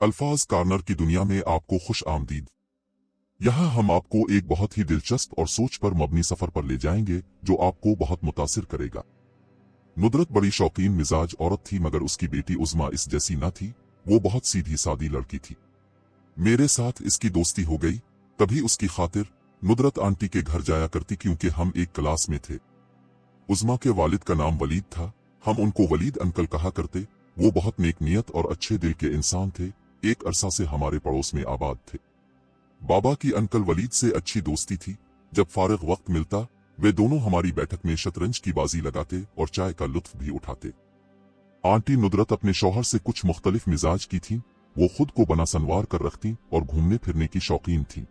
अल्फाज कॉर्नर की दुनिया में आपको खुश आमदीद। यहाँ हम आपको एक बहुत ही दिलचस्प और सोच पर मबनी सफर पर ले जाएंगे जो आपको बहुत मुतासिर करेगा। नुदरत बड़ी शौकीन मिजाज औरत थी, मगर उसकी बेटी उज़्मा इस जैसी न थी। वो बहुत सीधी सादी लड़की थी। मेरे साथ इसकी दोस्ती हो गई, तभी उसकी खातिर नुदरत आंटी के घर जाया करती, क्योंकि हम एक क्लास में थे। उज़्मा के वालिद का नाम वलीद था, हम उनको वलीद अंकल कहा करते। वो बहुत नेक नियत और अच्छे दिल के इंसान थे, एक अरसा से हमारे पड़ोस में आबाद थे। बाबा की अंकल वलीद से अच्छी दोस्ती थी। जब फारिग वक्त मिलता वे दोनों हमारी बैठक में शतरंज की बाजी लगाते और चाय का लुत्फ भी उठाते। आंटी नुदरत अपने शौहर से कुछ मुख्तलिफ मिजाज की थीं। वो खुद को बना सनवार कर रखती और घूमने फिरने की शौकीन थीं।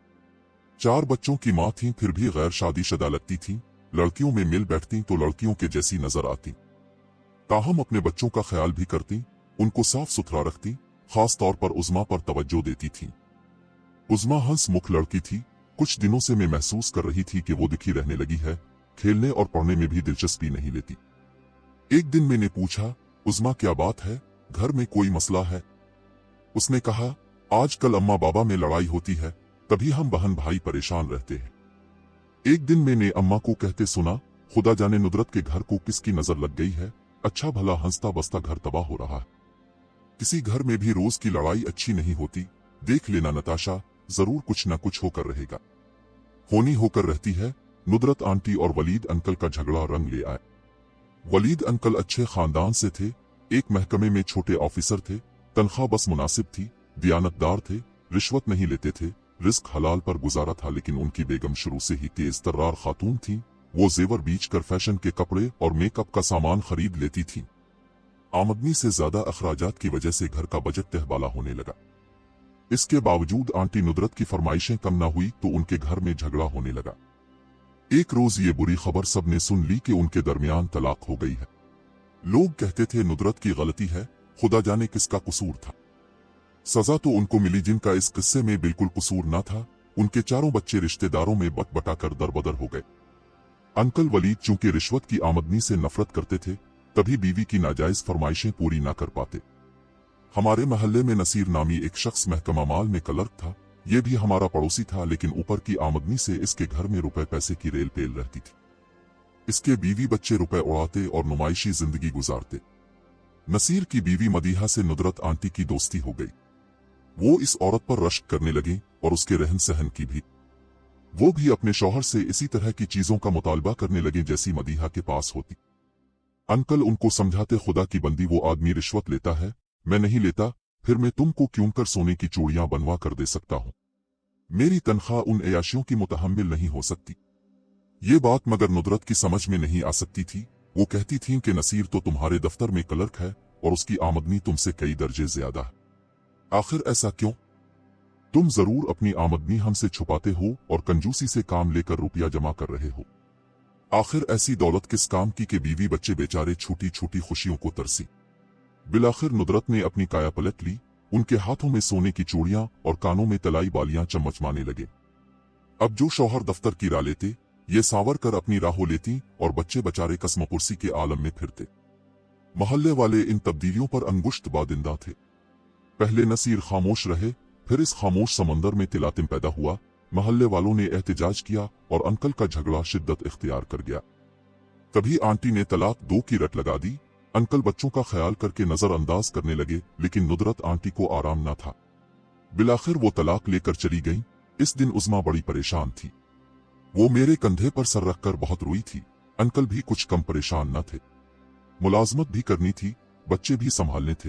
4 बच्चों की माँ थीं, फिर भी गैर शादीशुदा लगती थीं। लड़कियों में मिल बैठती तो लड़कियों के जैसी नजर आती, ताहम अपने बच्चों का ख्याल भी करती, उनको साफ सुथरा रखती, खास तौर पर उज़्मा पर तवज्जो देती थी। उज़्मा हंस मुख लड़की थी। कुछ दिनों से मैं महसूस कर रही थी कि वो दिखी रहने लगी है, खेलने और पढ़ने में भी दिलचस्पी नहीं लेती। एक दिन मैंने पूछा, उज़्मा क्या बात है, घर में कोई मसला है? उसने कहा, आजकल अम्मा बाबा में लड़ाई होती है, तभी हम बहन भाई परेशान रहते हैं। एक दिन मैंने अम्मा को कहते सुना, खुदा जाने नुदरत के घर को किसकी नजर लग गई है, अच्छा भला हंसता बसता घर तबाह हो रहा है। किसी घर में भी रोज की लड़ाई अच्छी नहीं होती। देख लेना नताशा, जरूर कुछ न कुछ होकर रहेगा। होनी होकर रहती है। नुदरत आंटी और वलीद अंकल का झगड़ा रंग ले आए। वलीद अंकल अच्छे खानदान से थे, एक महकमे में छोटे ऑफिसर थे, तनख्वाह बस मुनासिब थी, दियानतदार थे, रिश्वत नहीं लेते थे, रिस्क हलाल पर गुजारा था। लेकिन उनकी बेगम शुरू से ही तेज तर्रार खातून थी। वो जेवर बीच कर फैशन के कपड़े और मेकअप का सामान खरीद लेती थी। आमदनी से ज्यादा अखराजात की वजह से घर का बजट तहबाला होने लगा। इसके बावजूद आंटी नुदरत की फरमाइशें कम ना हुई तो उनके घर में झगड़ा होने लगा। एक रोज ये बुरी खबर सबने सुन ली कि उनके दरमियान तलाक हो गई है। लोग कहते थे नुदरत की गलती है, खुदा जाने किसका कसूर था। सजा तो उनको मिली जिनका इस किस्से में बिल्कुल कसूर न था। उनके 4 बच्चे रिश्तेदारों में बट कर दरबदर हो गए। अंकल वलीद चूंकि रिश्वत की आमदनी से नफरत करते थे, तभी बीवी की नाजायज फरमाइशें पूरी ना कर पाते। हमारे महल्ले में नसीर नामी एक शख्स महकमा माल में क्लर्क था। ये भी हमारा पड़ोसी था, लेकिन ऊपर की आमदनी से इसके घर में रुपए पैसे की रेल पेल रहती थी। इसके बीवी बच्चे रुपए उड़ाते और नुमाइशी जिंदगी गुजारते। नसीर की बीवी मदीहा से नुदरत आंटी की दोस्ती हो गई। वो इस औरत पर रश्क करने लगी और उसके रहन सहन की भी। वो भी अपने शौहर से इसी तरह की चीजों का मुतालबा करने लगे जैसी मदीहा के पास होती। अंकल उनको समझाते, खुदा की बंदी वो आदमी रिश्वत लेता है, मैं नहीं लेता, फिर मैं तुमको क्यों कर सोने की चूड़ियां बनवा कर दे सकता हूं। मेरी तनख्वाह उन अयाशियों की मुतहम्मिल नहीं हो सकती। ये बात मगर नुदरत की समझ में नहीं आ सकती थी। वो कहती थीं कि नसीर तो तुम्हारे दफ्तर में क्लर्क है और उसकी आमदनी तुमसे कई दर्जे ज्यादा है। आखिर ऐसा क्यों? तुम जरूर अपनी आमदनी हमसे छुपाते हो और कंजूसी से काम लेकर रुपया जमा कर रहे हो। आखिर ऐसी दौलत किस काम की कि बीवी बच्चे बेचारे छोटी छोटी खुशियों को तरसी। बिलाखिर नुदरत ने अपनी काया पलट ली। उनके हाथों में सोने की चूड़ियां और कानों में तलाई बालियां चमचमाने लगे। अब जो शौहर दफ्तर की राह लेते, ये सांवर कर अपनी राहों लेती और बच्चे बेचारे कसमपुरसी के आलम में फिरते। मोहल्ले वाले इन तब्दीलियों पर अंगुश्त बादिंदा थे। पहले नसीर खामोश रहे, फिर इस खामोश समंदर में तिलातिम पैदा हुआ। मोहल्ले वालों ने एहतजाज किया और अंकल का झगड़ा शिद्दत इख्तियार कर गया। तभी आंटी ने तलाक 2 की रट लगा दी। अंकल बच्चों का ख्याल करके नजरअंदाज करने लगे, लेकिन नुदरत आंटी को आराम न था। बिलाखिर वो तलाक लेकर चली गई। इस दिन उज़्मा बड़ी परेशान थी। वो मेरे कंधे पर सर रखकर बहुत रोई थी। अंकल भी कुछ कम परेशान न थे। मुलाजमत भी करनी थी, बच्चे भी संभालने थे।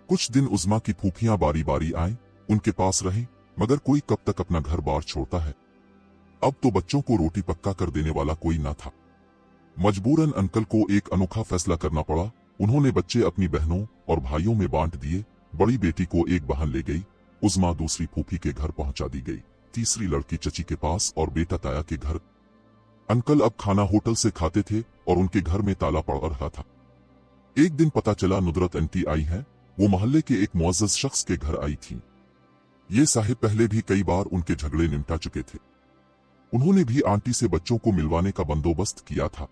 कुछ दिन उज़्मा की फूफियां बारी बारी आईं, उनके पास रहीं, मगर कोई कब तक अपना घर बार छोड़ता है। अब तो बच्चों को रोटी पक्का कर देने वाला कोई न था। मजबूरन अंकल को एक अनोखा फैसला करना पड़ा। उन्होंने बच्चे अपनी बहनों और भाइयों में बांट दिए। बड़ी बेटी को एक बहन ले गई, उज़्मा दूसरी फूफी के घर पहुंचा दी गई, तीसरी लड़की चची के पास और बेटा ताया के घर। अंकल अब खाना होटल से खाते थे और उनके घर में ताला पड़ रहा था। एक दिन पता चला नुदरत आंटी आई हैं। वो मोहल्ले के एक मुअज़्ज़ज़ शख्स के घर आई थी। ये साहिब पहले भी कई बार उनके झगड़े निपटा चुके थे। उन्होंने भी आंटी से बच्चों को मिलवाने का बंदोबस्त किया था।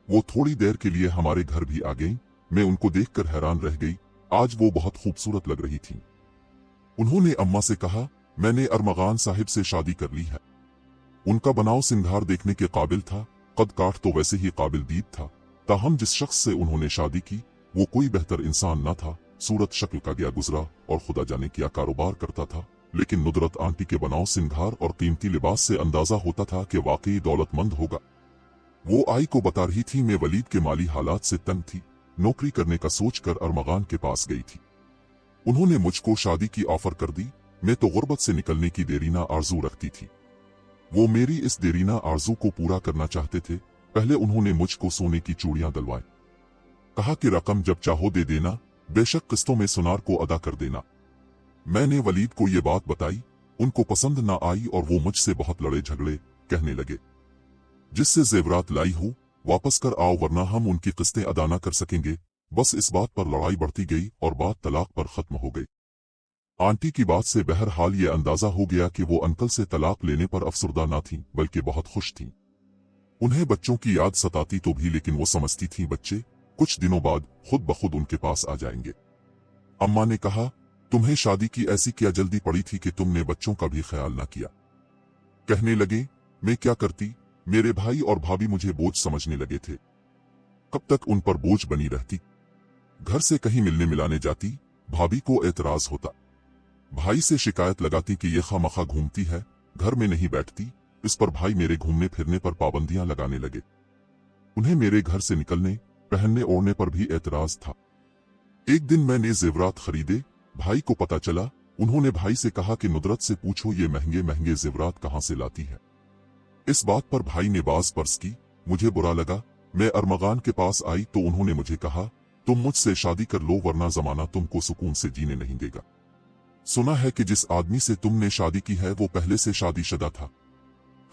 वो थोड़ी देर के लिए हमारे घर भी आ गईं। मैं उनको देखकर हैरान रह गई। आज वो बहुत खूबसूरत लग रही थीं। उन्होंने अम्मा से कहा, मैंने अरमगान साहिब से शादी कर ली है। उनका बनाव सिंगार देखने के काबिल था, कद काठ तो वैसे ही काबिल दीद था। ताहम जिस शख्स से उन्होंने शादी की वो कोई बेहतर इंसान न था। सूरत शक्ल का गया गुजरा और खुदा जाने क्या कारोबार करता था, लेकिन नुदरत आंटी के बनाव सिंगार और कीमती लिबास से अंदाजा होता था कि वाकई दौलतमंद होगा। वो आई को बता रही थी, मैं वलीद के माली हालात से तंग थी, नौकरी करने का सोचकर अरमगान के पास गई थी। उन्होंने मुझको शादी की ऑफर कर दी। मैं तो गुर्बत से निकलने की देरीना आरजू रखती थी। वो मेरी इस देरीना आरजू को पूरा करना चाहते थे। पहले उन्होंने मुझको सोने की चूड़ियां दिलवाई। कहा कि रकम जब चाहो दे देना, बेशक किस्तों में सुनार को अदा कर देना। मैंने वलीद को ये बात बताई। उनको पसंद ना आई और वो मुझसे बहुत लड़े झगड़े, कहने लगे, जिससे जेवरात लाई हो वापस कर आओ वरना हम उनकी किस्तें अदा न कर सकेंगे। बस इस बात पर लड़ाई बढ़ती गई और बात तलाक पर खत्म हो गई। आंटी की बात से बहरहाल ये अंदाजा हो गया कि वो अंकल से तलाक लेने पर अफसरदा ना थीं, बल्कि बहुत खुश थीं। उन्हें बच्चों की याद सताती तो भी, लेकिन वो समझती थीं बच्चे कुछ दिनों बाद खुद बखुद उनके पास आ जाएंगे। अम्मा ने कहा, तुम्हें शादी की ऐसी क्या जल्दी पड़ी थी कि तुमने बच्चों का भी ख्याल ना किया। कहने लगे, मैं क्या करती, मेरे भाई और भाभी मुझे बोझ समझने लगे थे। कब तक उन पर बोझ बनी रहती। घर से कहीं मिलने मिलाने जाती, भाभी को एतराज होता। भाई से शिकायत लगाती कि ये खामखा घूमती है, घर में नहीं बैठती। इस पर भाई मेरे घूमने फिरने पर पाबंदियां लगाने लगे। उन्हें मेरे घर से निकलने पहनने ओढ़ने पर भी एतराज था। एक दिन मैंने जेवरात खरीदे, भाई को पता चला। उन्होंने भाई से कहा कि नुदरत से पूछो ये महंगे महंगे जेवरात कहां से लाती है। इस बात पर भाई ने बाज पर्स की। मुझे बुरा लगा। मैं अरमगान के पास आई तो उन्होंने मुझे कहा, तुम मुझसे शादी कर लो वरना जमाना तुमको सुकून से जीने नहीं देगा। सुना है कि जिस आदमी से तुमने शादी की है वो पहले से शादीशुदा था।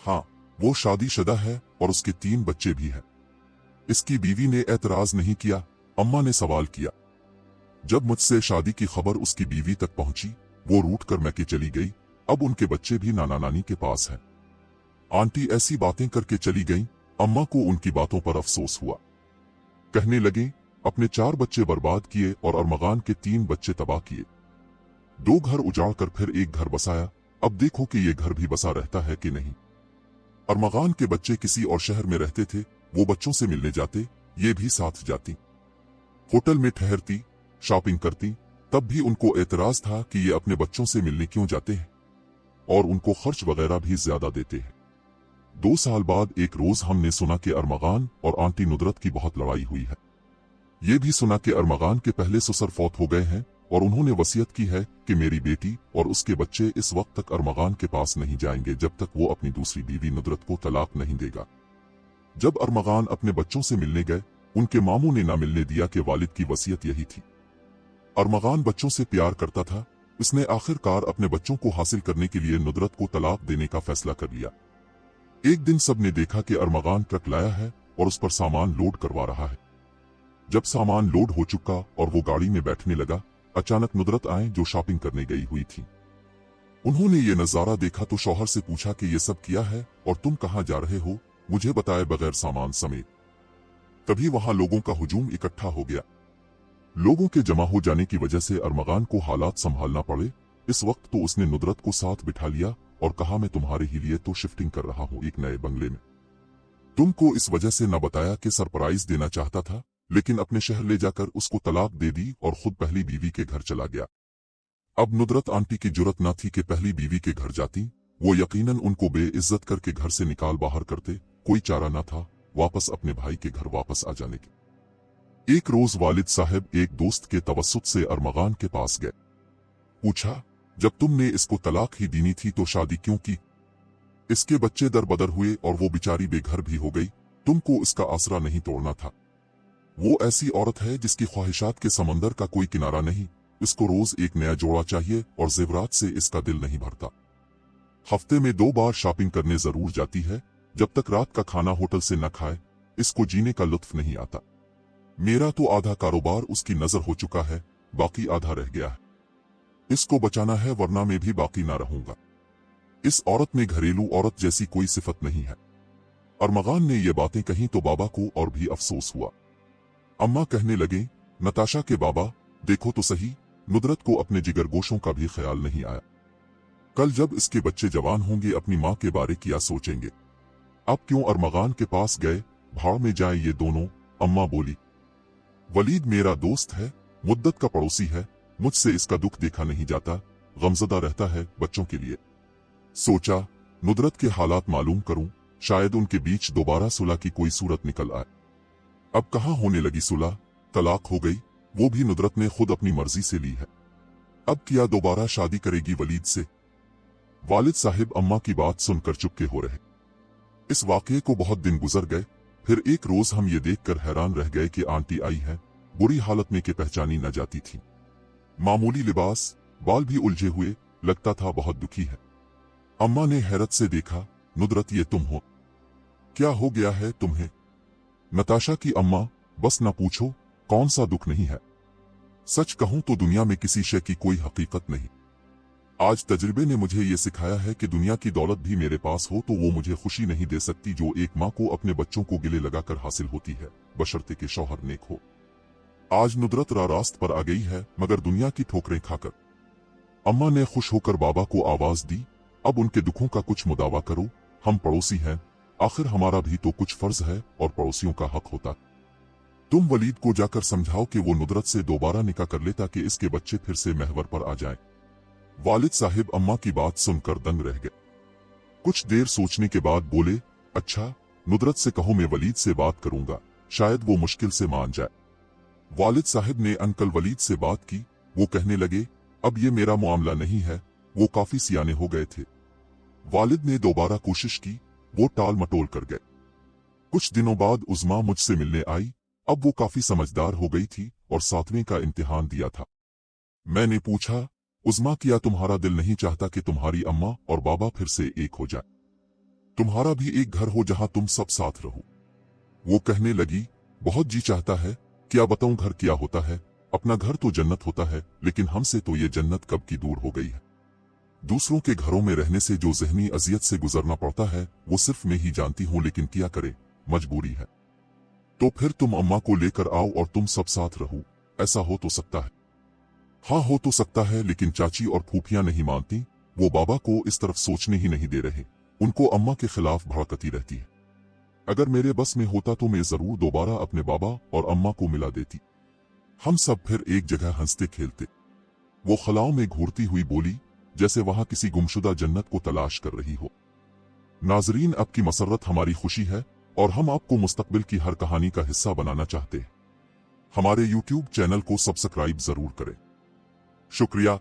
हाँ, वो शादीशुदा है और उसके 3 बच्चे भी हैं। इसकी बीवी ने एतराज नहीं किया। अम्मा ने सवाल किया। जब मुझसे शादी की खबर उसकी बीवी तक पहुंची, वो रूठ कर मैके चली गई। अब उनके बच्चे भी नाना नानी के पास हैं। आंटी ऐसी बातें करके चली गईं। अम्मा को उनकी बातों पर अफसोस हुआ। कहने लगे, अपने 4 बच्चे बर्बाद किए और अरमगान के 3 बच्चे तबाह किए। 2 घर उजाड़ कर फिर एक घर बसाया। अब देखो कि ये घर भी बसा रहता है कि नहीं। अरमगान के बच्चे किसी और शहर में रहते थे। वो बच्चों से मिलने जाते, ये भी साथ जाती। होटल में ठहरती, शॉपिंग करती। तब भी उनको एतराज था कि ये अपने बच्चों से मिलने क्यों जाते हैं और उनको खर्च वगैरह भी ज्यादा देते हैं। 2 साल बाद एक रोज हमने सुना कि अरमगान और आंटी नुदरत की बहुत लड़ाई हुई है। ये भी सुना कि अरमगान के पहले ससुर फौत हो गए हैं और उन्होंने वसीयत की है कि मेरी बेटी और उसके बच्चे इस वक्त तक अरमगान के पास नहीं जाएंगे जब तक वो अपनी दूसरी बीवी नुदरत को तलाक नहीं देगा। जब अरमगान अपने बच्चों से मिलने गए, उनके मामू ने ना मिलने दिया कि वालिद की वसीयत यही थी। अरमगान बच्चों से प्यार करता था। उसने आखिरकार अपने बच्चों को हासिल करने के लिए नुदरत को तलाक देने का फैसला कर लिया। एक दिन सबने देखा कि अरमगान ट्रक लाया है और उस पर सामान लोड करवा रहा है। जब सामान लोड हो चुका और वो गाड़ी में बैठने लगा, अचानक नुदरत आए जो शॉपिंग करने गई हुई थी। उन्होंने ये नजारा देखा तो शौहर से पूछा कि ये सब किया है और तुम कहाँ जा रहे हो, मुझे बताए बगैर सामान समेत। तभी वहां लोगों का हुजूम इकट्ठा हो गया। लोगों के जमा हो जाने की वजह से अरमगान को हालात संभालना पड़े। इस वक्त तो उसने नुदरत को साथ बिठा लिया और कहा, मैं तुम्हारे ही लिए तो शिफ्टिंग कर रहा हूँ एक नए बंगले में। तुमको इस वजह से न बताया कि सरप्राइज देना चाहता था, लेकिन अपने शहर ले जाकर उसको तलाक दे दी और खुद पहली बीवी के घर चला गया। अब नुदरत आंटी की जुर्रत न थी कि पहली बीवी के घर जाती। वो यकीनन उनको बेइज्जत करके घर से निकाल बाहर करते। कोई चारा न था वापस अपने भाई के घर वापस आ जाने की। एक रोज वालिद साहब एक दोस्त के तवस्सुत से अरमगान के पास गए। पूछा, जब तुमने इसको तलाक ही देनी थी तो शादी क्यों की? इसके बच्चे दरबदर हुए और वो बेचारी बेघर भी हो गई। तुमको इसका आसरा नहीं तोड़ना था। वो ऐसी औरत है जिसकी ख्वाहिशात के समंदर का कोई किनारा नहीं। इसको रोज एक नया जोड़ा चाहिए और जेवरात से इसका दिल नहीं भरता। हफ्ते में 2 बार शॉपिंग करने जरूर जाती है। जब तक रात का खाना होटल से न खाए, इसको जीने का लुत्फ नहीं आता। मेरा तो आधा कारोबार उसकी नजर हो चुका है, बाकी आधा रह गया है। इसको बचाना है वरना मैं भी बाकी ना रहूंगा। इस औरत में घरेलू औरत जैसी कोई सिफत नहीं है। अरमगान ने ये बातें कही तो बाबा को और भी अफसोस हुआ। अम्मा कहने लगे, नताशा के बाबा देखो तो सही, नुदरत को अपने जिगरगोशों का भी ख्याल नहीं आया। कल जब इसके बच्चे जवान होंगे अपनी माँ के बारे क्या सोचेंगे। अब क्यों अरमगान के पास गए, भाड़ में जाए ये दोनों, अम्मा बोली। वलीद मेरा दोस्त है, मुद्दत का पड़ोसी है, मुझसे इसका दुख देखा नहीं जाता, गमजदा रहता है बच्चों के लिए। सोचा नुदरत के हालात मालूम करूं, शायद उनके बीच दोबारा सुलह की कोई सूरत निकल आए। अब कहाँ होने लगी सुलह, तलाक हो गई, वो भी नुदरत ने खुद अपनी मर्जी से ली है। अब क्या दोबारा शादी करेगी वलीद से। वालिद साहिब अम्मा की बात सुनकर चुपके हो रहे। इस वाकये को बहुत दिन गुजर गए। फिर एक रोज हम ये देखकर हैरान रह गए कि आंटी आई है, बुरी हालत में के पहचानी न जाती थी। मामूली लिबास, बाल भी उलझे हुए, लगता था बहुत दुखी है। अम्मा ने हैरत से देखा, नुदरत ये तुम हो, क्या हो गया है तुम्हें। नताशा की अम्मा, बस न पूछो, कौन सा दुख नहीं है। सच कहूं तो दुनिया में किसी शय की कोई हकीकत नहीं। आज तजुर्बे ने मुझे ये सिखाया है कि दुनिया की दौलत भी मेरे पास हो तो वो मुझे खुशी नहीं दे सकती जो एक माँ को अपने बच्चों को गिले लगाकर हासिल होती है, बशर्ते के शौहर नेक हो। आज नुदरत रास्त पर आ गई है, मगर दुनिया की ठोकरें खाकर। अम्मा ने खुश होकर बाबा को आवाज दी, अब उनके दुखों का कुछ मुदावा करो, हम पड़ोसी हैं, आखिर हमारा भी तो कुछ फर्ज है और पड़ोसियों का हक होता। तुम वलीद को जाकर समझाओ कि वो नुदरत से दोबारा निकाह कर ले ताकि इसके बच्चे फिर से महवर पर आ जाएं। वालिद साहिब अम्मा की बात सुनकर दंग रह गए। कुछ देर सोचने के बाद बोले, अच्छा नुदरत से कहो मैं वलीद से बात करूंगा, शायद वो मुश्किल से मान जाए। वालिद साहिब ने अंकल वलीद से बात की, वो कहने लगे, अब ये मेरा मामला नहीं है, वो काफी सियाने हो गए थे। वालिद ने दोबारा कोशिश की, वो टाल मटोल कर गए। कुछ दिनों बाद उज़्मा मुझसे मिलने आई। अब वो काफी समझदार हो गई थी और 7वें का इम्तिहान दिया था। मैंने पूछा, उज़्मा क्या तुम्हारा दिल नहीं चाहता कि तुम्हारी अम्मा और बाबा फिर से एक हो जाए, तुम्हारा भी एक घर हो जहां तुम सब साथ रहो। वो कहने लगी, बहुत जी चाहता है, क्या बताऊं घर क्या होता है, अपना घर तो जन्नत होता है, लेकिन हमसे तो ये जन्नत कब की दूर हो गई है। दूसरों के घरों में रहने से जो ज़हनी अजियत से गुजरना पड़ता है वो सिर्फ मैं ही जानती हूँ, लेकिन क्या करे, मजबूरी है। तो फिर तुम अम्मा को लेकर आओ और तुम सब साथ रहो, ऐसा हो तो सकता है। हाँ हो तो सकता है, लेकिन चाची और फूफियां नहीं मानती, वो बाबा को इस तरफ सोचने ही नहीं दे रहे, उनको अम्मा के खिलाफ भड़कती रहती है। अगर मेरे बस में होता तो मैं जरूर दोबारा अपने बाबा और अम्मा को मिला देती, हम सब फिर एक जगह हंसते खेलते। वो खलाओं में घूरती हुई बोली, जैसे वहां किसी गुमशुदा जन्नत को तलाश कर रही हो। नाजरीन, अब की मसरत हमारी खुशी है और हम आपको मुस्तकबिल की हर कहानी का हिस्सा बनाना चाहते हैं। हमारे YouTube चैनल को सब्सक्राइब जरूर करें। शुक्रिया।